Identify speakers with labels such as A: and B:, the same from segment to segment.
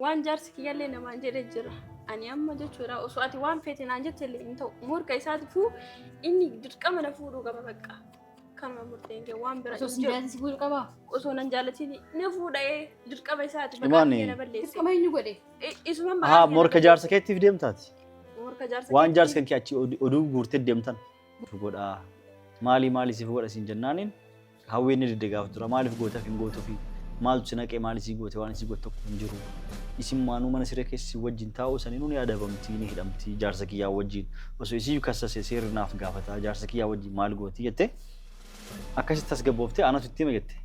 A: waan jaarsi kiyyallee namaan jedhee jira. Ani amma jechuudha osoo ati waan feete naan jettellee hin ta'u morka isaatiifuu inni dirqama na fuudhuu qaba bakka. Kanuma murteen kee waan bira
B: osoo sinjaalati si fuudhu qaba.
A: Osoo nan jaalatiin na fuudhee dirqama isaati
C: bakka
A: na balleesse.
B: Dirqama eenyu godhe?
A: Isumaan
C: haa morka jaarsa keetiif deemtaati.
A: Morka jaarsa
C: waan jaarsa kan kee achi oduu guurtee deemtan. Godhaa maali siif godha siin jennaaniin hawween ni diddegaaf dura maaliif gootaaf hin gootuufi maaltu si naqee maali si goote waan si goote tokko hin jiru. Isin maanuu mana siree keessa wajjin taa'u saniin ni yaadabamti ni hidhamti jaarsa kiyyaa wajjin osoo isii kassase seerri naaf gaafata jaarsa kiyyaa wajjin maal gooti jettee akkasitti as gabbooftee anatu itti hime jette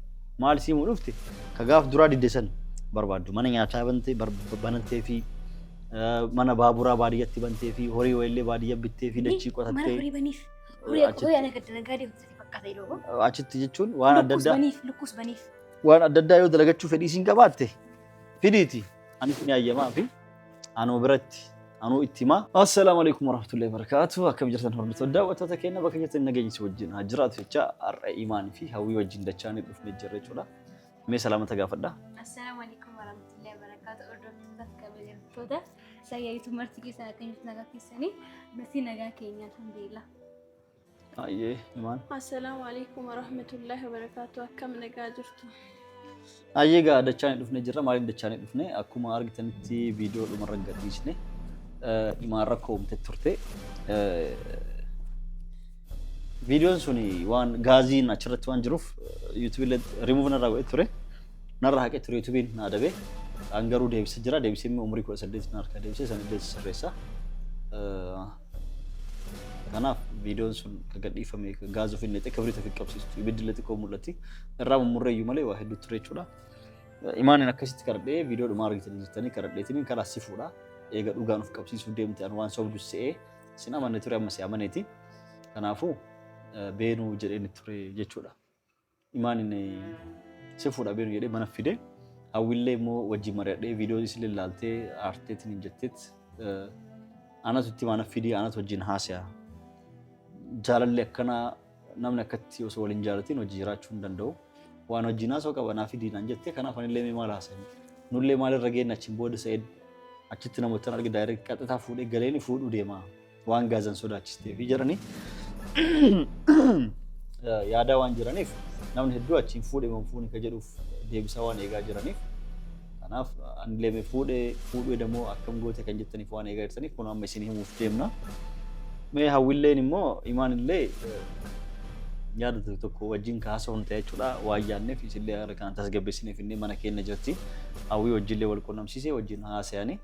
C: maal sii muu dhufte ka gaaf duraa diddesan barbaaddu mana nyaataa banantee fi mana baaburaa baadiyyatti bantee fi horii wayillee baadiyyaa bittee fi dachii qotattee
B: mana horii baniif horii akkoo yaana gadda nagaadee fakkaata iloo
C: achitti jechuun waan adda addaa
B: lukkus baniif
C: waan adda addaa yoo dalagachuu fedhii siin qabaatte fidiiti anis ni ayyamaa fi anoo biratti anoo itti himaa. Assalaamu alaykum warahmatullahi wabarakatuh. Akkam jirtan hordoftoota daawwattoota keenya bakka jirtan nageenyi si wajjin haa jiraatu jecha har'a imaan fi hawwii wajjin dachaan dhufnee jirra jechuudha. Mee salaamata gaafadha.
B: Assalaamu alaykum warahmatullahi wabarakatuh. Hordoftoota kabajamtoota sayyaaitu marti keessan akka jirtu nagaa keessanii nuti nagaa keenya alhamdulillah.
C: Ayyee imaan.
A: Assalaamu alaykum warahmatullahi wabarakatuh. Akkam nagaa jirtu.
C: Ayyee gaa dachaan dhufnee jirra. Maaliin dachaan dhufnee akkuma argitanitti viidiyoo dhumarra gadhiisne imaan rakkoo uumte turte. Viidiyoon suni waan gaaziin achirratti waan jiruuf yuutuubii rimuuf narraa godhee ture. Narraa haqee ture yuutuubiin na adabe. An garuu deebisee jira. Deebisee immoo umurii 18 na harkaa deebisee sanillee sirreessa. Kanaaf viidiyoon sun ka gadhiifame gaazii ofii neexee kibrii tafi qabsiistu ibiddi illee xiqqoo mul'atti irraa mummurreeyyuu malee waa hedduu ture jechuudha. Imaanin akkasitti karadhee viidiyoo dhumaa argitanii jirtanii karadheetiin karaa si fuudha. Eega dhugaan of qabsiisuu deemte waan sobdu se'ee sin amanne ture amma si amaneeti. Kanaafuu beenuu jedheen ture jechuudha. Imaanin si fuudha beenuu jedhee mana fide hawwillee immoo wajjin mari'adhee viidiyoo isin ilaaltee aarteetiin hin jetteet anatu itti mana fidii anatu wajjin haasa'aa. Jaalalli akkana namni akkatti osoo waliin jaalatiin hojii jiraachuu hin danda'u. Waan wajjin haasa'u qaba naaf diinaan jettee kanaaf anillee maal haasa'e. Nullee maalirra geenye achiin booda sa'ee achitti namoota argi daayireekt qaxataa fuudhee galeeni fuudhuu deema. Waan gaazan sodaachistee fi jedhanii yaadaa waan jiraniif namni hedduu achiin fuudhee moo fuuni ka jedhuuf deebisaa waan eegaa jiraniif kanaaf anillee fuudhee demoo akkam goote kan jettaniif waan eegaa jirtaniif kun amma isin himuuf deemna. Mee hawwilleen immoo imaanillee yaada tokko wajjin kaasa'uun ta'e jechuudha waan yaadneef isillee haala kanaan tasgabbeessineef inni mana keenya jirti hawwii wajjillee wal quunnamsiisee wajjin haasa'anii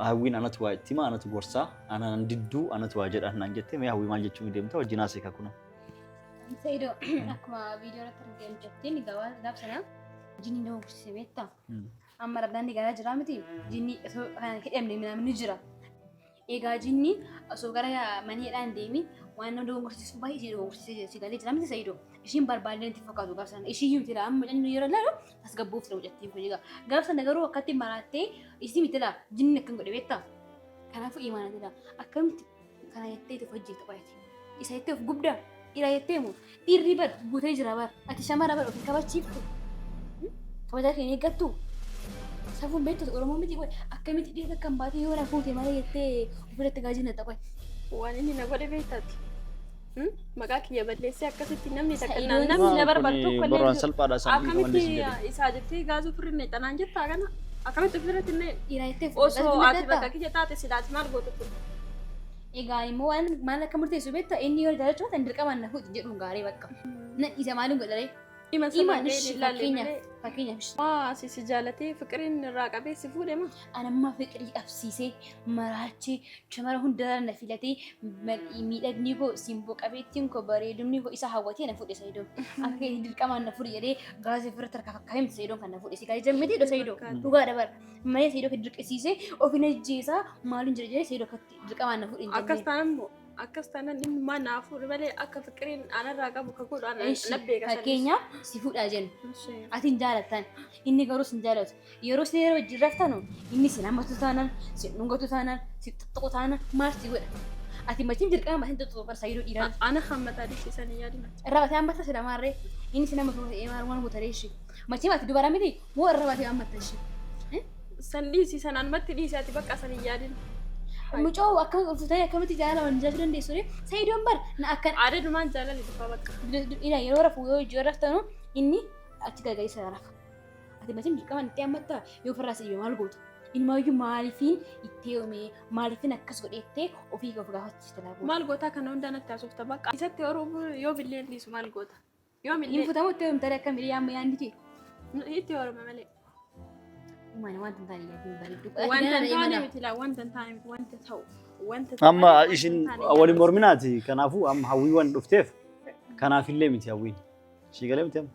C: hawwiin anatu waa itti himaa anatu gorsaa anaan didduu anatu waa jedhan naan jettee mee hawwii maal jechuun deemta wajjin haasa'e kakuna.
B: Sayyidoo akkuma viidiyoo irratti argamu jettiin gaaf sana jinni nama gursisee beektaa amma raddaanni garaa jira miti jinni osoo hidhamne namni jira. Egaa jinni osoo gara maniidhaan deemi waan nama dogongorsiisu baay'ee ishee dogongorsiisee si galee jira miti Sayyidoo ishiin barbaadee itti fakkaatu gaaf sana ishii himti laa amma jennu yeroo laalu as gabbuuf ta'u jettiin kun egaa gaaf sana garuu akkatti maraattee isii miti laa jinni akkan godhe beektaa kanaafuu imaanati laa akkamitti kana jettee itti hojjeta qoyati isa jettee of gubdaa dhiira jettee moo dhiirri bar guutee jira bar ati shamara bar ofii kabachiiftu kabajaa keenya eeggattu. Safuun beektu Oromoo miti qoy akkamitti dhiirri kan baatee yoo na fuute malee jettee ofirratti gaazii na xaqoy.
A: Waan inni na godhe beektaati. Maqaa kiyya balleessee akkasitti namni taqqannaan namni na barbaadu tokko illee
C: baraan salphaadha isaanii
A: akkamitti isaa jettee gaazii ofirri ne xanaan jettaa kana akkamitti ofirratti illee
B: dhiira jettee
A: osoo ati bakka kiyya taate sidaati maal gootu ture.
B: Egaa immoo waan maal akka murteessu beektaa inni yoo jaalachuu tan dirqamaan na fuuti jedhuun gaarii bakka. Na isa maaliin godhalee? Fakkeenyaaf
A: si jaalatee fiqiriin irraa qabee si fuudhe moo
B: anamma fiqirii qabsiisee maraachee shamara hundarra na filatee miidhagni koo simboo qabeettiin koo bareedumni koo isa hawwatee na fuudhe Sayyidoo akka dirqamaan na fuudhe jedhee gaazii ofirratti harkaa fakkaatee Sayyidoo kan na fuudhe si gaarii jammiti dho Sayyidoo dhugaa dabar malee Sayyidoo kan dirqisiisee ofin ajjeesaa maaliin jira jedhee Sayyidoo akkatti dirqamaan na fuudhe
A: akkas taanaan moo akkas taanaan inni maan naafuu malee akka fiqiriin anarraa qabu ka godhaan nabbee gasan.
B: Fakkeenyaaf si fuudhaa jennu. Ati hin jaalattan inni garuu sin jaalatu. Yeroo si yeroo wajjin raftanu inni sin hammatu taanaan sin dhungatu taanaan sin tuttuqu taanaan maal si godha. Ati machiin dirqama matiin tuttuqu bar Sayyidoo dhiiraan.
A: Ana hammataa dhiisisanii yaadina.
B: Irraa batee hammata si lamaarree inni sin hammatu ta'ee maal waan gootare ishee. Machiin ati dubara miti moo irraa batee hammatta ishee.
A: Sandisi sanan matti dhiisati bakka san yaadin.
B: Mucoo akkam ulfutee akkamitti jaalala waan jaalatu dandeessu Sa'iidoon bar na akkan
A: Aadadumaan jaalali dhufa bakka.
B: ila yeroo rafu yoo ijoo raftanu inni achi gargaarisa rafa. Ati matiin dirqama itti ammatta yoo farraa si'ee maal gootu? Ilmaayyuu maaliifin itti yoomee maaliifin akkas godheettee ofii of gaafachiista laafuu.
A: Maal goota kana hunda natti haasofta bakka. Isatti yoo billeen dhiisu maal goota? Yoo millee.
B: Infutamu itti yoomtare akka miidhaa amma yaanditi.
A: Itti horoma malee.
B: Mana wanta hin taane yaaduu bareedu.
A: Wanta hin taane miti laa wanta hin taane wanta ta'u. Wanta ta'u.
C: Amma isin waliin morminaati kanaafuu amma hawwii waan dhufteef kanaafillee miti hawwiin. Shigalee miti amma.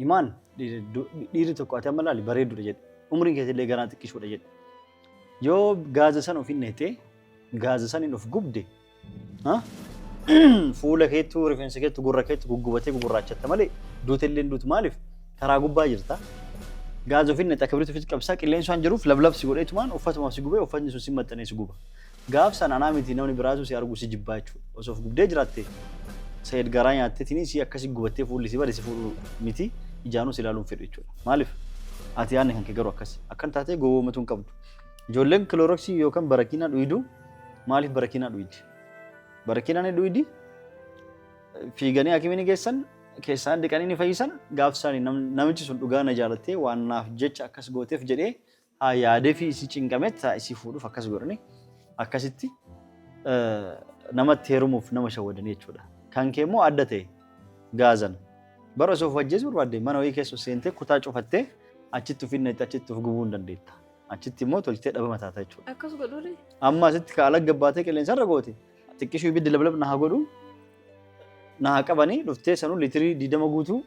C: Imaan dhiirri tokko ati amma laali bareedudha jedhe. Umriin keessillee ganaa xiqqishuudha jedhe. Yoo gaaza san of hin neetee gaaza san hin of gubde fuula keettu rifeensa keettu gurra keettu guggubatee gugurraachatta malee duutellee duutu maaliif karaa gubbaa jirta. Gaaza of hin neeta kibritu ofitti qabsaa qilleensi waan jiruuf lablabsi godheetumaan uffatumaaf si gubee uffatni sun si maxxanee si guba. Gaaf sana anaa miti namni biraatu si argu si jibbaa jechuudha. Osoo of gubdee jiraatte Sa'iid garaa nyaattee tinii si akkasi gubattee fuulli si bade si fuudhu miti ijaanuu si ilaaluun fedhu jechuudha. Maaliif ati yaadne kan kee garuu akkasi akkan taatee gowwoomatu hin qabdu. Ijoolleen kilooroksii yookaan barakiinaa dhuyidu maaliif barakiinaa dhuyidi? Barakiinaan dhuyidi fiiganii hakimini geessan keessaan dhiqanii ni fayyisan gaafsaanii namichi sun dhugaa na jaalattee waan naaf jecha akkas gooteef jedhee haa yaadee fi isi cinqameet haa isi fuudhuuf akkas godhani akkasitti namatti heerumuuf nama shawwadanii jechuudha. Kan kee immoo adda ta'e gaazan bara osoo of ajjeesuu barbaadde mana wayii keessa seentee kutaa cufattee achitti ufinneetti achitti of gubuu hin dandeetta. Achitti immoo tolchitee dhaba mataata jechuudha.
A: Akkas godhuure.
C: Amma asitti kaala gabbaatee qilleensarra goote xiqqishuu ibiddi lablab na haa godhu na haa qabanii dhuftee sanuu liitirii 20 guutuu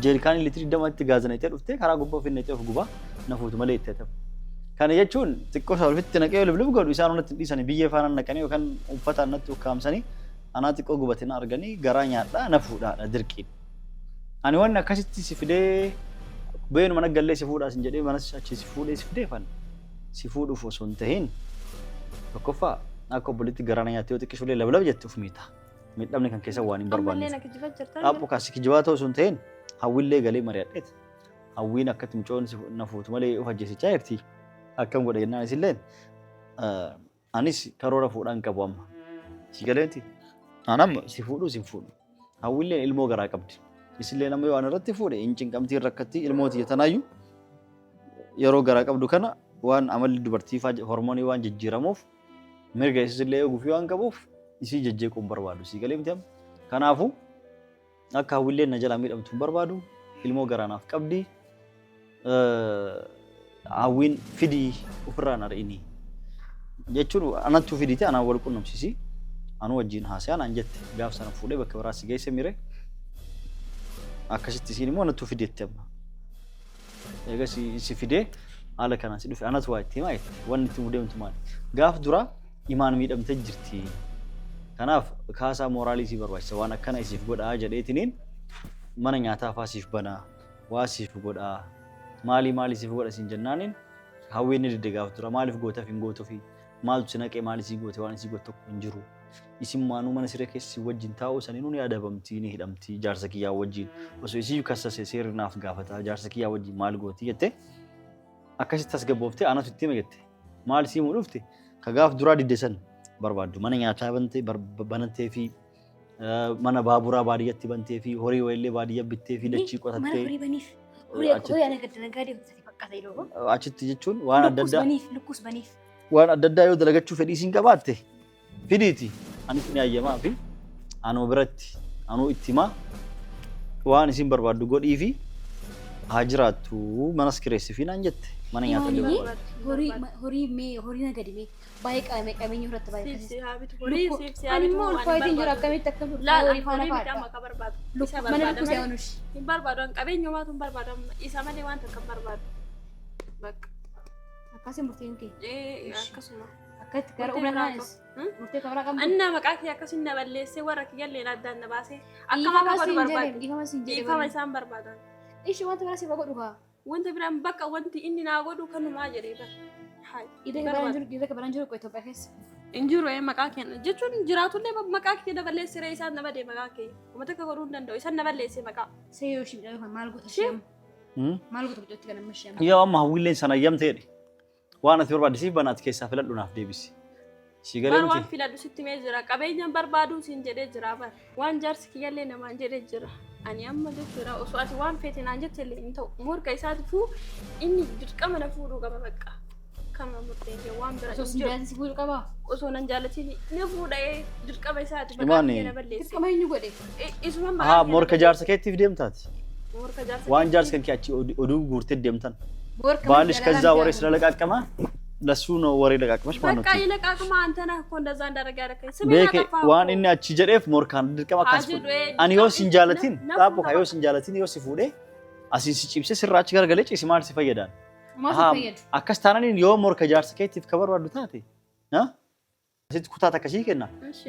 C: jeerikaanii liitirii 20 itti gaazanaytee dhuftee karaa gubbaa ufinneettee of gubaa na fuutu malee itti ta'u. Kana jechuun xiqqoo isaa ofitti naqee lablab godhu isaan onatti dhiisanii biyyee faana naqanii yookaan uffataan natti ukkaamsanii anaa xiqqoo gubatee na arganii garaa nyaadhaa na fuudhaadha dirqiin. Ani wanni akkasitti si fidee been mana gallee si fuudhaas hin jedhee manas achi si fuudhee si fidee fan si fuudhuuf osoo hin tahin tokkoffaa akka obbolitti garaa nyaattee yoo xiqqishuulee lablab jette uf miita. Miidhamni kan keessa waan hin barbaanne. Dhaabbu kaasi kijibaa ta'uu osoo hin tahin hawwiillee galee mari'adheeti. Hawwiin akkatti mucoon na fuutu malee of ajjeesichaa jirti. Akkam godha jennaan isilleen anis karoora fuudhaan qabu amma. Si galeeti. Anam si fuudhu si fuudhu. Hawwiillee ilmoo garaa qabdi. Isillee nama yoo an irratti fuudhe hin cinqamtii rakkatti ilmooti tanaayyuu yeroo garaa qabdu kana waan amalli dubartiifaa hormoonii waan jijjiiramuuf mirga isillee gufii waan qabuuf isii jajjeequun barbaadu si galee miti amma. Kanaafuu akka hawwiillee na jalaa miidhamtu barbaadu ilmoo garaanaaf qabdi. Hawwiin fidii ofirraan ari'ini jechuun anattuu fidiite anaan wal qunnamsiisi. Anu wajjin haasa'an an jette gaaf sana fuudhee bakka biraa si geesse mire akkasitti isiin immoo anattuu fideetti amma. Egaa si fidee haala kanaan si dhufe anatu waa itti himaa jette wanni itti mudeemtu maali? Gaaf dura imaan miidhamtee jirti. Kanaaf kaasaa mooraalii si barbaachisa waan akkana isiif godhaa jedheetiniin mana nyaataa faa siif banaa waa siif godhaa maali siif godha siin jennaaniin hawwiin ni didde gaaf dura maaliif gootaaf hin gootuufi maaltu si naqee maali si goote waan si goote tokko hin jiru. Isin maanuu mana siree keessa wajjin taa'uu sanii nuuni adabamtii ni hidhamtii jaarsa kiyyaa wajjin osoo isii kassase seerri naaf gaafata jaarsa kiyyaa wajjin maal gooti jette akkasitti as gabbooftee anatu itti hime jette maal sii muu dhufte ka gaaf duraa didde san barbaaddu mana nyaataa bantee fi mana baaburaa baadiyyatti bantee fi horii wayillee baadiyyaa bittee fi dachii qotattee achitti jechuun waan adda addaa yoo dalagachuu fedhii siin qabaatte fidiiti anis ni ayyamaa fi anuu biratti anuu itti himaa waan isin barbaaddu godhii fi haa jiraattu manas kireessi fi naan jette mana nyaata
B: horii nagadi mee baay'ee qabeenya irratti
A: Siif
B: ani immoo ulfaatiin jira akkamitti akka horii faana faadha mana lukkuu se'anush
A: hin barbaadu qabeenya maatu hin barbaadu isa malee waan takka barbaadu bakka
B: akkasii murtiin kee
A: akkasuma
B: akkatti gara umra kaanis murtee kabara qabdu
A: anna maqaa kee akkasiin na balleessee warra kiyyallee addaan na baasee akkama godhu barbaadu dhiifama isaan barbaadan
B: ishi wanta biraa siif godhu kaa
A: wanta biraan bakka wanti inni naa godhu kanumaa jedhee bara
B: dhiira kabaran jiru Itoophiyaa keessa
A: injiru maqaa kenna jechuun jiraatullee maqaa kee daballeessee isaan na badee maqaa kee uummata akka godhuu hin danda'u isaan na balleessee maqaa
B: seeyoo shi midhaan maal goota shiyam Maal goota biqiltuu kana mashee?
C: Yaa amma hawwiilleen sana ayyamteedhe. Waan ati barbaadisiif banaati keessaa filadhu naaf deebisi. Si galee
A: waan filadhu sitti mee jira qabeenyaan barbaaduu siin jedhee jira bar waan jaarsi kiyyallee namaan jedhee jira ani amma jechuudha osoo ati waan feete naan jettellee hin ta'u morka isaatiifuu inni dirqama na fuudhuu qaba bakka kanuma murteessee waan bira
B: Osoo sin jaallatini si fuudhuu qabaa?
A: osoo nan jaallatiin ni fuudhee dirqama isaati
C: Imaani.
A: bakka na balleesse
B: Dirqama eenyu godhe?
A: isuma
C: haa morka jaarsa keettiif deemtaati.
A: morka jaarsa
C: Waan jaarsa kan kee achi oduu guurtee deemtan.
B: Morka
C: ባልሽ ከዛ ወሬ ስለለቃቀማ ለሱ ነው ወሬ ለቃቀመሽ ማለት ነው
A: በቃ ይለቃቅማ አንተና እኮ እንደዛ እንዳደረገ ያደረከኝ ስሜ
C: ቤኬ
A: ያጠፋ
C: ዋን እኔ አቺ ጀዴፍ ሞርካን ድርቀማ ካስፉ አኒ ዮስ እንጃለቲን ጣቦ ካዮስ እንጃለቲን ዮስ ፉዴ አሲን ሲጭብሴ ስራች ጋር ገለጭ ሲማል ሲፈየዳል
B: Maal
C: አሃ
B: fayyadu?
C: አከስታናኒን ዮ ሞርከ ጃርስ ከቲፍ ከበር ዋዱታቴ ና አሲት ኩታታ ከሺከና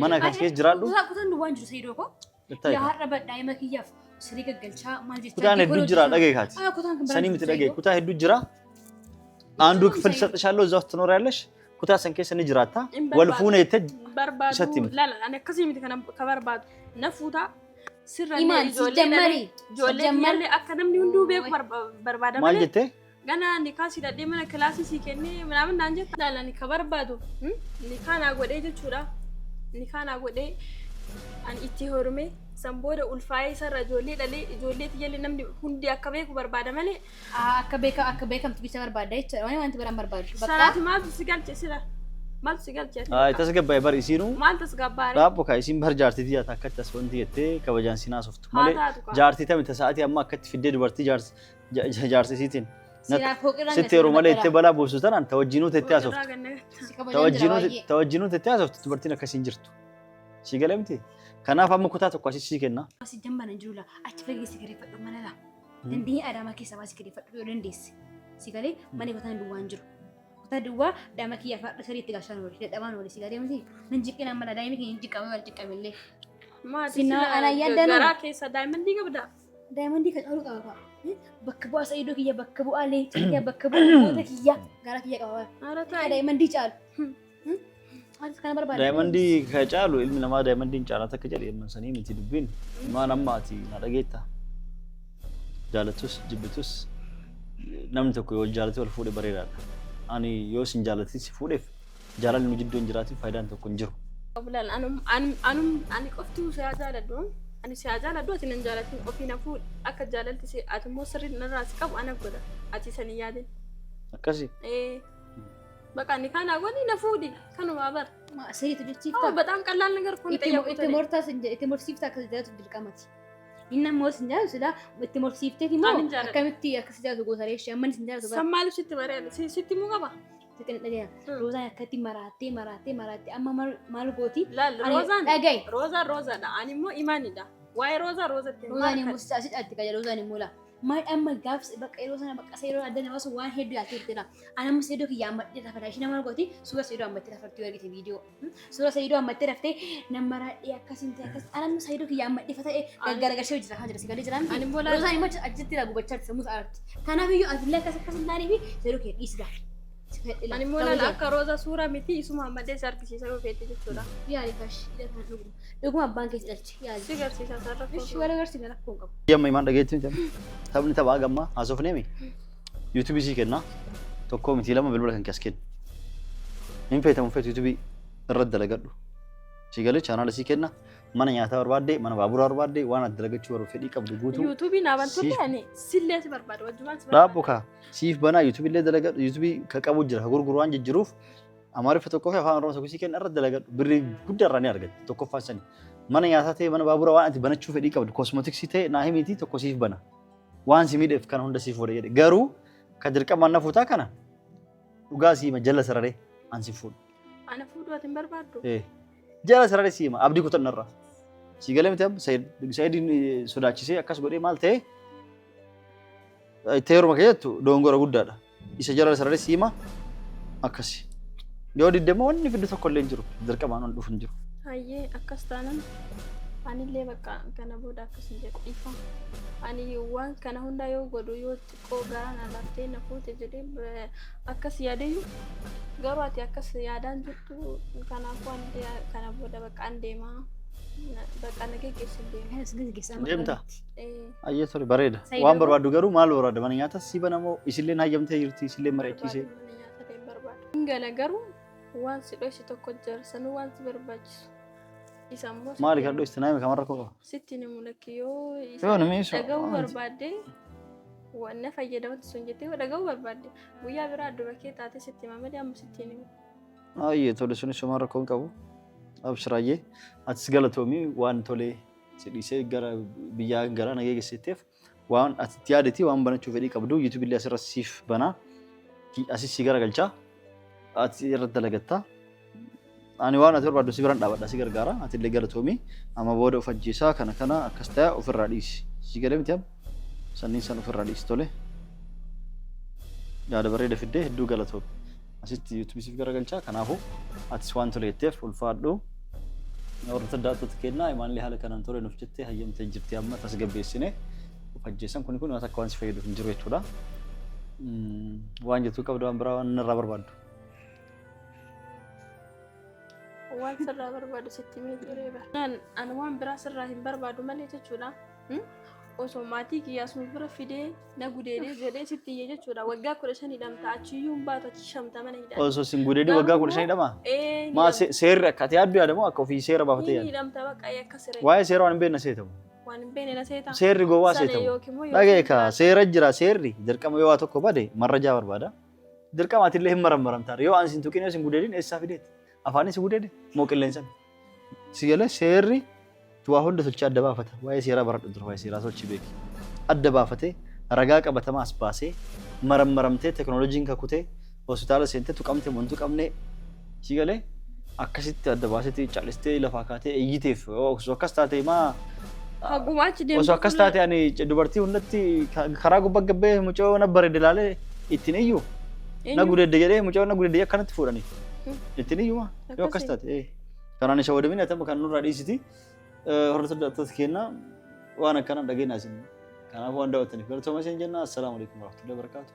C: ማና ካስኬስ ጅራሉ
B: Kutaan duwwaan jiru Sayyidoo koo.
C: ልታይ
B: Yaa har'a badhaa'ima kiyyaaf siree gaggalchaa maal jechaa?
C: ኩታን ሄዱ ጅራ ደገይካት
B: Kutaan kan
C: ሰኒ ምትደገይ ኩታ ሄዱ ጅራ አንዱ ክፍል ሰጥሻለሁ እዛው ትኖሪያለሽ ኩታ ሰንኬ ሰኒ ጅራታ ወልፉነ ይተ
A: barbaadu
C: Isatti
A: lala ani akkasii miti kan barbaadu na fuuta sirra
B: Imaan jammarii.
A: ijoollee akka namni hunduu beeku barbaada
C: ማል
A: malee
C: ጀቴ
A: gana nikaa si dhadhee mana kilaasii si kennee minaamin naan jetta lala nika barbaadu nikaa naa godhee jechuudha nikaa naa godhee ani itti horumee san booda ulfaa'ee isarra ijoollee dhalee ijoollee tiyyalee namni hundi akka beeku barbaada malee
B: akka beekamtu bicha barbaadda jechuudha. Waan wanti biraan barbaadu.
A: sanaati maaltu si galche sira maaltu si galche
C: አይ ተስገባይ በር ኢሲኑ
A: maal tasgabbaare
C: ዳቦ ካይሲን በር ጃርቲ ዲያ ታከት ተስወንቲ የቴ ከበጃን ሲና ሶፍቱ ማለ ጃርቲ ተም ተሳአቲ አማ ከት ፊደ ዱበርቲ ጃርሲ ሲቲን
B: Siraa fooqirraan
C: ስትሩ ማለ የቴ በላ ቦሱተን አንተ ወጂኑ ተቴ አሶፍቱ ተወጂኑ ተቴ አሶፍቱ ዱበርቲ ነከሲን ጅርቱ ሲገለምቲ ከናፍ አመ ኩታ ተኳሲ ሲከና
B: Asi jambanan jirula achi fageessi gadi fadhu mana laa. Dandeenye adaamaa keessaa baasii gadi fadhu yoo dandeesse. Si galee mana kutaan duwwaan jiru. Kutaa duwwaa daama kiyyaa fadha sirrii itti gaashaan wali dadhabaan wali si galee miti. Nan jiqqina mana daa'imni keenya hin jiqqame wal jiqqamellee. Sinaa anaa yaadda nama.
A: garaa keessa daa'imman qabda.
B: Daa'imman kan caaluu qaba. Bakka bu'aa Sayyidoo kiyya bakka bu'aa leenca kiyya bakka bu'aa moota kiyya garaa kiyya qaba.
A: Ara
B: Daa'imman caalu. Atis kana barbaada.
C: ዳይመንዲ ከጫሉ ኢልሚ ነማ ዳይመንዲን ጫላ ተከጀል የመንሰኒ ምቲ ዱቢን ማናማቲ ናደጌታ ጃለቱስ ጅብቱስ namni tokko yoo jaalate wal fuudhe bareedaadha. Ani yoo sin jaalate si fuudheef jaalalli nu jidduu hin jiraatin faayidaan tokko hin jiru.
A: Bulan ani qoftuu si jaaladhu ani si jaaladhu ati nan jaalatin ofii na fuudh akka jaalalti si ati immoo sirrii narraa si qabu ana godha ati sanii yaadin.
C: Akkasi.
A: Bakka ni kana godhi na fuudhi kanuma bar.
B: Sayyidoo jechiifta.
A: በጣም ቀላል ነገር እኮ ነው የጠየቁት።
B: Itti morsiifta akka jaalatu dirqamati. Inni ammoo sin jaalatu sila itti morsiifteeti immoo akkamitti akka si jaalatu gosa reeshee amma sin jaalatu bara.
A: Sammaal sitti bareeda sitti muu qaba.
B: Sitti dhagaya. Roozaan akkatti maraatee amma maal gooti?
A: Laal roozaan
B: dhagaye.
A: Roozaan ani immoo imaanidha. Waa'ee roozatti
B: Roozaan immoo si asitti qaja roozaan immoo laa. Maal amma gaaf bakka yeroo sana bakka Sayyidoo adda nama sun waan hedduu yaaltee jirtidha. Ani amma Sayyidoo kiyyaa ammattee tafataa ishee nama gooti suura Sayyidoo ammattee tafartii argite viidiyoo. Suura Sayyidoo ammattee raftee nama raadhee akkasiin ta'e akkas ani amma Sayyidoo kiyyaa ammattee fata'ee gargaragalshee hojjetaa kan jira si galee jiraan.
A: Ani immoo
B: Roozaan immoo achitti dha gubachaa jirti sammuu sa'aarti. Kanaaf iyyuu atillee akkas hin taanee fi Sayyidoo kiyya dhiisida.
A: Ani immoo laala akka roozaa suuraa miti isuma ammattee si argisiisa yoo feete jechuudha.
B: Yaali kash dhuguma abbaan keessa dhalche yaali.
A: Si garsiisa sararra.
B: Ishi wala garsiisa rakkoo qabu.
C: Yamma imaan dhageetti miti taphni taphaa gammaa haasofneemi yuutuubii sii kenna tokkoo miti lama bilbila kan kias kenna hin feetamu feetu yuutuubii irratti dalagadhu sii galee chaanaala sii kenna mana nyaataa barbaadde mana baaburaa barbaadde waan adda dalagachuu barbaadu fedhii qabdu guutuu
A: yuutuubii naa bantuutti ani sillee si barbaada wajjumaan si
C: dhaabbu kaa siif banaa yuutuubii illee dalagadhu yuutuubii ka qabu jira ka gurguru waan jijjiruuf amaariffa tokkoo fi afaan oromoo tokko sii kenna irratti dalagadhu birrii guddaa irraa ni argatte tokkoffaan sanii mana nyaataa ta'e mana baaburaa waan ati banachuu fedhii qabdu kosmootiksii ta'e naa himiitii tokko siif bana waan si miidheef kana hunda siif wada jedhe garuu ka dirqamaan na fuutaa kana dhugaa siima jala sararee an si fuudhu.
A: Ana fuudhu ati hin barbaaddu.
C: Jala sararee siima abdii kutannarraa. Si galee miti Sayidiin sodaachisee akkas godhee maal ta'e itti heeruma keessattu dongora guddaadha. Isa jala sararee siima akkasi. Yoo diddeema wanni fiddu tokko illee hin jiru dirqamaan ol dhufu hin jiru.
A: Hayyee akkas taanan anillee bakka kana booda akkas hin jedhu dhiifa. Ani waan kana hunda yoo godhu yoo xiqqoo garaan alaattee na fuute jedhee akkas yaadayyuu garuu ati akkas yaadaan jirtu kanaafuu kana booda bakka an deemaa Bakka nageeggeessu deema.
B: Kanas gaggeessaa
C: Deemta?
A: Eh,
C: Ayyee ture bareeda.
B: Sayyidoo
C: Waan
B: koo?
C: barbaaddu garuu maal barbaadda? Mana nyaata si banamoo isillee hayyamtee jirti isillee mari'achiisee.
A: barbaadu mana nyaata deemu barbaadu. Ingala garuu waan si dhoysi tokko jira sanuu waan si barbaachisu. Isa immoo
C: Maali kan dhoyste naami kamarra koo qaba?
A: sitti ni mul'akki yoo
C: Yoo nimeessu.
A: dhaga'uu barbaadde wanna fayyadamatu sun jettee yoo dhaga'uu barbaadde guyyaa biraa adduma kee taate sitti mamadi amma sitti ni
C: Ayyee tole sunis shomaan rakkoo hin qabu. Abshiraayyee atis galatoomii waan tolee si dhiisee gara biyyaa gara nageeggeessiteef waan ati itti yaadati waan banachuu fedhii qabdu YouTube illee asirra siif banaa asis si garagalchaa ati irratti dalagattaa. Ani waan ati barbaaddu si biraan dhaabadha si gargaara ati illee galatoomii amma booda of ajjeesaa kana akkas ta'e ofirraa dhiisi. Si galee miti amma sanniin san ofirraa dhiisi tole. Yaada bareeda fiddee hedduu galatoomi. Asitti YouTube siif garagalchaa kanaafuu atis waan toleetteef ulfaadhu. Warra daatota kennaa imaallee haala kanaan tole nuuf jettee hayyamtee jirti amma tasgabbeessine of ajjeesan kun waan akka waan si fayyadu hin jiru jechuudha. Waan jettuu qabdu waan biraa waan irraa barbaaddu.
A: waan sirraa barbaadu sitti mee turee bara. Ani waan biraa sirraa hin barbaadu malee jechuudha. Osoo maatii kiyyaasuma bira fidee na gudeedee jedhee sitti iyyee jechuudha. Waggaa 15 hidhamta achiyyuu hin baatu achi 50 mana hidhamta.
C: Osoo sin gudeedii waggaa 15 hidhama? Maa seerri akka ati yaaddu yaadamoo akka ofii seera baafatee yaaddu?
A: hidhamta bakka akka siree.
C: Waa'ee seera waan hin beekne seetamu.
A: Waan hin beekne na seeta.
C: Seerri gowwaa seetamu. Dhaga'e ka seera jira seerri dirqama yoo waa tokko bade marrajaa barbaada. Dirqama ati illee hin marammaramtaa yoo an sin tuqin yoo sin gudeedin eessaa fideeti? Afaanis gudeede moo qilleensan? Si galee seerri waa hunda tolchee adda baafata. Waa'ee seeraa baradhu dura waa'ee seeraa tolchi beeki. Adda baafatee ragaa qabatamaa as baasee marammaramtee teknooloojiin kakutee hospitaala seentee tuqamtee wantu qabnee si galee akkasitti adda baasetti caalistee lafaa kaatee eeyyiteef osoo akkas taate maa
A: Hagumaachi deemtu.
C: osoo akkas taate ani dubartii hundatti karaa gubbaa gabbee mucoo na bareede ilaalee ittiin iyyuu na gudeedde jedhee mucoo na gudeedde akkanatti fuudhanii ittiin iyyuu yoo akkas taate kanaan isa wadamin atama kan nurraa dhiisiti hordoftoota keenyaa waan akkana dhageenyaa isin kanaaf waan daawwattaniif galatooma isin jenna. Assalaamu alaikum warahmatullahi wabarakatuh.